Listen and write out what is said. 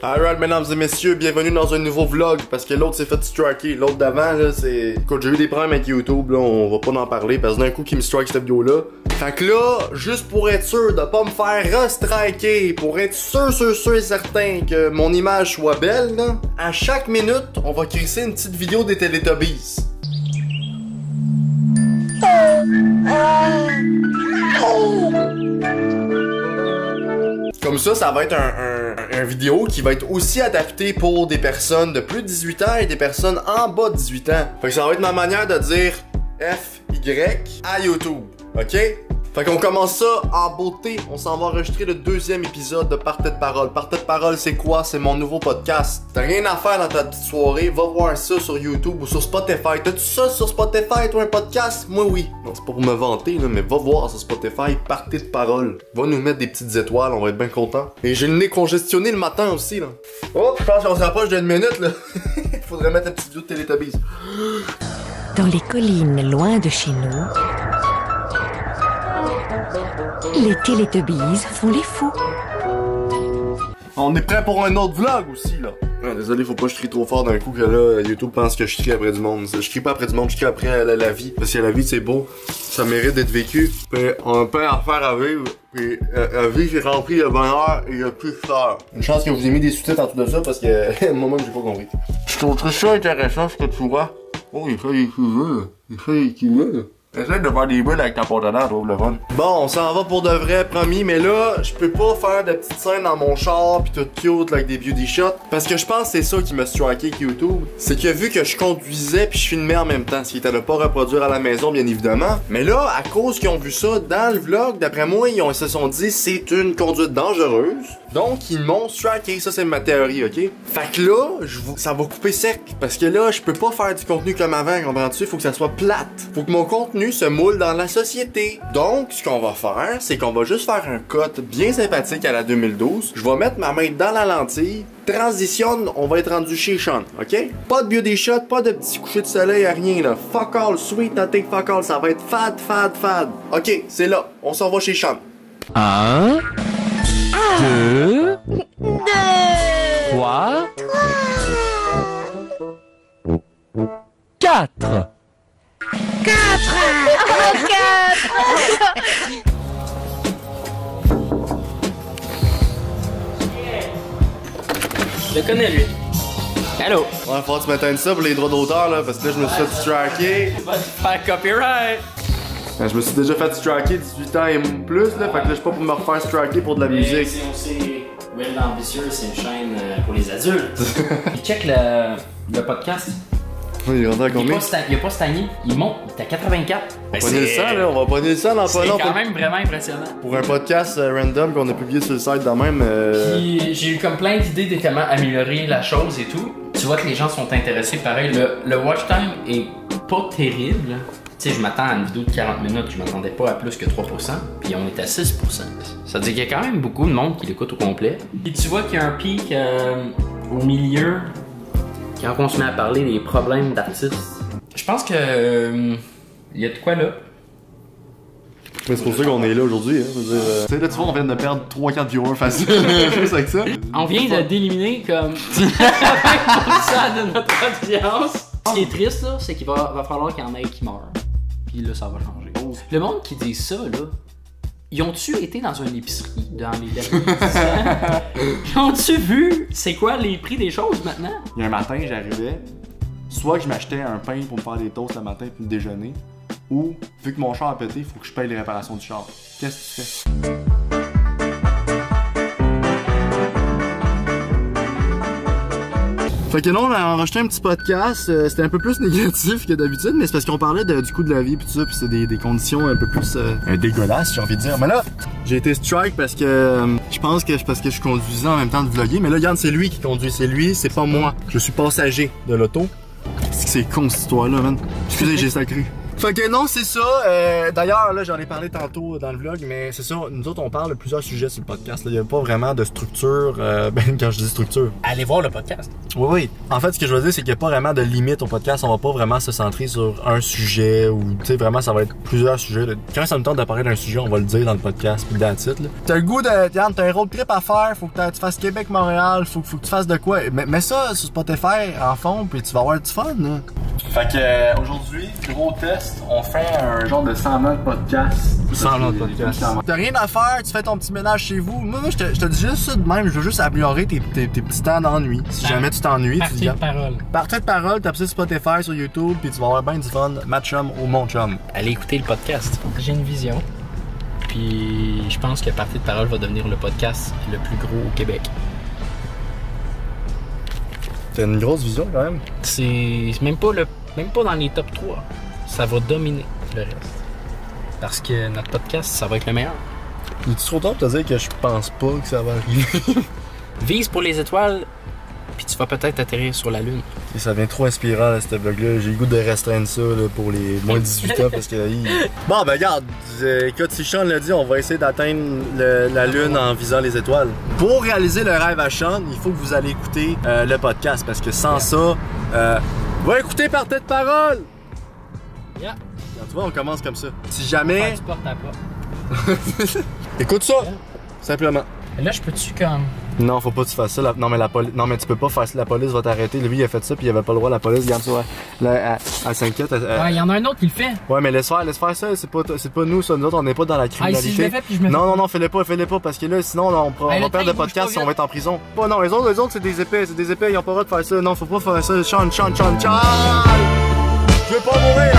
Alright, mesdames et messieurs, bienvenue dans un nouveau vlog, parce que l'autre s'est fait striker. L'autre d'avant, là, c'est... Écoute, j'ai eu des problèmes avec YouTube, là, on va pas en parler, parce que d'un coup, qui me strike cette vidéo-là. Fait que là, juste pour être sûr de pas me faire restriker, pour être sûr et certain que mon image soit belle, là, à chaque minute, on va crisser une petite vidéo des Teletubbies. Comme ça va être un vidéo qui va être aussi adapté pour des personnes de plus de 18 ans et des personnes en bas de 18 ans. Fait que ça va être ma manière de dire FY à YouTube, ok? Fait qu'on commence ça en beauté, on s'en va enregistrer le deuxième épisode de Partez de Parole. Partez de Parole, c'est quoi? C'est mon nouveau podcast. T'as rien à faire dans ta petite soirée, va voir ça sur YouTube ou sur Spotify. T'as-tu ça sur Spotify, toi, un podcast? Moi, oui. Non, c'est pas pour me vanter, là, mais va voir sur Spotify, Partez de Parole. Va nous mettre des petites étoiles, on va être bien contents. Et j'ai le nez congestionné le matin aussi, là. Oh, je pense qu'on s'approche d'une minute, là. Faudrait mettre un petit vidéo de Teletubbies. Dans les collines loin de chez nous, les Teletubbies font les fous. On est prêt pour un autre vlog aussi, là. Ah, désolé, faut pas que je crie trop fort d'un coup que là, YouTube pense que je crie après du monde. Je crie pas après du monde, je crie après la vie. Parce que la vie, c'est beau. Ça mérite d'être vécu. Puis on a plein d'affaires à vivre. Puis la vie, c'est rempli de bonheur et de douceur. Une chance que vous ayez mis des sous-titres en dessous de ça parce que moi-même, j'ai pas compris. Je trouve ça intéressant ce que tu vois. Oh, il fait des cheveux. Il fait des cheveux. Essaye de faire des bulles avec ta porte-à-dents, trouve le fun. Bon, on s'en va pour de vrai, promis, mais là, je peux pas faire de petites scènes dans mon char pis tout cute avec des beauty shots. Parce que je pense que c'est ça qui m'a striké avec YouTube. C'est que vu que je conduisais pis je filmais en même temps, ce qui était de pas reproduire à la maison, bien évidemment. Mais là, à cause qu'ils ont vu ça dans le vlog, d'après moi, ils se sont dit c'est une conduite dangereuse. Donc, ils m'ont striké, ça c'est ma théorie, ok? Fait que là, ça va couper sec. Parce que là, je peux pas faire du contenu comme avant, comprends-tu? Faut que ça soit plate. Faut que mon contenu se moule dans la société. Donc, ce qu'on va faire, c'est qu'on va juste faire un cut bien sympathique à la 2012. Je vais mettre ma main dans la lentille. Transitionne, on va être rendu chez Sean, ok? Pas de beauty shot, pas de petits couchers de soleil, rien là. Fuck all, sweet nothing fuck all, ça va être fad. Ok, c'est là, on s'en va chez Sean. 1, 2, 3, 4. Je le connais, lui. Allô? Ouais, faut que tu m'éteignes ça pour les droits d'auteur, là, parce que là, je me suis fait striker. Tu vas te faire copyright. Je me suis déjà fait striker 18 ans et plus, là, fait que là, je suis pas pour me refaire striker pour de la musique. Si on sait, Will l'ambitieux, c'est une chaîne pour les adultes. Check le podcast. Oui, il est rendu à combien? Il a pas stagné, il monte, il est à 84. On va pogner le sang, là, on va pogner le sang dans pas C'est long. quand même vraiment impressionnant. Pour un podcast random qu'on a publié sur le site de même. Puis j'ai eu comme plein d'idées de comment améliorer la chose et tout. Tu vois que les gens sont intéressés. Pareil, le watch time est pas terrible. Tu sais, je m'attends à une vidéo de 40 minutes, je m'attendais pas à plus que 3%, puis on est à 6%. Ça veut dire qu'il y a quand même beaucoup de monde qui l'écoute au complet. Puis tu vois qu'il y a un pic au milieu, quand on se met à parler des problèmes d'artistes. Je pense que il y a de quoi là. Mais c'est pour ça qu'on est là aujourd'hui, hein. Tu sais, là, tu vois, on vient de perdre 3-4 viewers facile. Juste avec ça. On vient d'éliminer comme 20% de notre audience. Ce qui est triste, là, c'est qu'il va falloir qu'il y en ait qui meurent. Puis là, ça va changer. Le monde qui dit ça, là, ils ont-tu été dans une épicerie dans les derniers 10 ans? Ils ont-tu vu c'est quoi les prix des choses maintenant? Il y a un matin, j'arrivais, soit que je m'achetais un pain pour me faire des toasts le matin puis le déjeuner, ou, vu que mon char a pété, il faut que je paye les réparations du char. Qu'est-ce que tu fais? Fait que là, on a enregistré un petit podcast, c'était un peu plus négatif que d'habitude, mais c'est parce qu'on parlait du coût de la vie pis tout ça, pis c'est des conditions un peu plus dégueulasses, j'ai envie de dire. Mais là, j'ai été strike parce que je pense que parce que je conduisais en même temps de vlogger, mais là, regarde, c'est lui qui conduit, c'est pas moi. Je suis passager de l'auto. C'est con cette histoire-là, man. Excusez, j'ai sacré. Fait que non, c'est ça. D'ailleurs, là, j'en ai parlé tantôt dans le vlog, mais c'est ça. Nous autres, on parle de plusieurs sujets sur le podcast. Il n'y a pas vraiment de structure. Ben, quand je dis structure. Allez voir le podcast. Oui, oui. En fait, ce que je veux dire, c'est qu'il n'y a pas vraiment de limite au podcast. On va pas vraiment se centrer sur un sujet ou, tu sais, vraiment, ça va être plusieurs sujets. Quand ça me tente de parler d'un sujet, on va le dire dans le podcast, puis that's it, là. T'as le goût de, Yann, t'as un road trip à faire, faut que tu fasses Québec-Montréal, faut que tu fasses de quoi. Mets ça sur Spotify en fond, puis tu vas avoir du fun, là. Fait que, aujourd'hui, gros test, on fait un genre de 100 000 podcast. 100 000 podcast. T'as rien à faire, tu fais ton petit ménage chez vous. Moi, je te dis juste ça de même, je veux juste améliorer tes petits temps d'ennui. Si jamais tu t'ennuies, tu dis. Partie de parole. Partie de parole, t'as sur Spotify, sur YouTube, puis tu vas avoir bien du fun. Ma chum ou mon chum. Allez écouter le podcast. J'ai une vision. Puis je pense que Partie de parole va devenir le podcast le plus gros au Québec. T'as une grosse vision quand même. C'est même pas dans les top 3. Ça va dominer le reste. Parce que notre podcast, ça va être le meilleur. Il est trop tard pour te dire que je pense pas que ça va arriver. Vise pour les étoiles, puis tu vas peut-être atterrir sur la Lune. Et ça devient trop inspirant, là, ce vlog-là. J'ai le goût de restreindre ça là, pour les moins de 18 ans parce que. Bon, ben regarde, écoute, si Sean l'a dit, on va essayer d'atteindre la Lune en visant les étoiles. Pour réaliser le rêve à Sean, il faut que vous allez écouter le podcast parce que sans ça, va écouter Partie de parole! Yeah. Tu vois, on commence comme ça. Si jamais. Tu portes à pas. Écoute ça! Simplement. Là, je peux-tu comme. Non, faut pas que tu fasses ça. Non, mais tu peux pas faire ça. La police va t'arrêter. Lui, il a fait ça, puis il avait pas le droit. La police, regarde ça. Là, elle s'inquiète. Ouais, il y en a un autre qui le fait. Ouais, mais laisse faire ça. C'est pas nous, ça. Nous autres, on n'est pas dans la criminalité. Si je le fais, puis je me fais. Non, fais-le pas, parce que là, sinon, on va perdre le podcast si on va être en prison. Pas, non, les autres, c'est des épées. Ils ont pas le droit de faire ça. Non, faut pas faire ça. Sean. Je veux pas mourir.